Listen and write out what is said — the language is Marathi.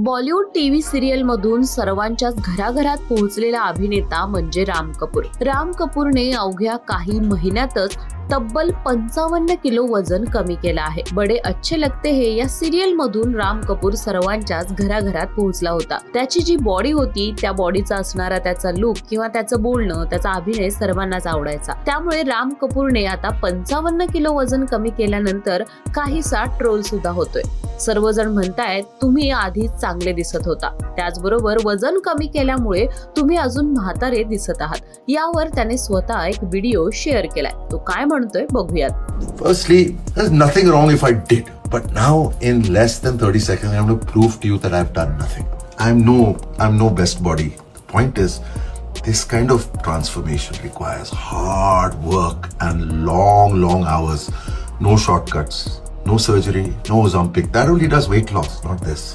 बॉलिवूड टीव्ही सिरियल मधून सर्वांच्याच घराघरात पोहोचलेला अभिनेता म्हणजे राम कपूर. राम कपूरने अवघ्या काही महिन्यातच तब्बल 55 किलो वजन कमी केलं आहे. बडे अच्छे लगते हे या सिरियल मधून राम कपूर सर्वांच्याच घराघरात पोहोचला होता. त्याची जी बॉडी होती त्या बॉडीचा असणारा त्याचा लुक किंवा त्याचं बोलणं, त्याचा अभिनय सर्वांनाच आवडायचा. त्यामुळे राम कपूरने आता 55 किलो वजन कमी केल्यानंतर काहीसा ट्रोल सुद्धा होतोय. सर्वजण म्हणतायत तुम्ही आधीच चांगले दिसत होता, त्याचबरोबर वजन कमी केल्यामुळे तुम्ही अजून म्हातारे दिसत आहात. यावर त्याने स्वतः एक व्हिडिओ शेअर केलाय. तो काय म्हणतोय बघूयात. Firstly, there's nothing wrong if I did. But now, in less than 30 seconds, I'm going to prove to you that I've done nothing. I'm no best body. The point is, this kind of transformation requires hard work and long hours. No shortcuts, no surgery, no Ozempic. That only does weight loss, not this.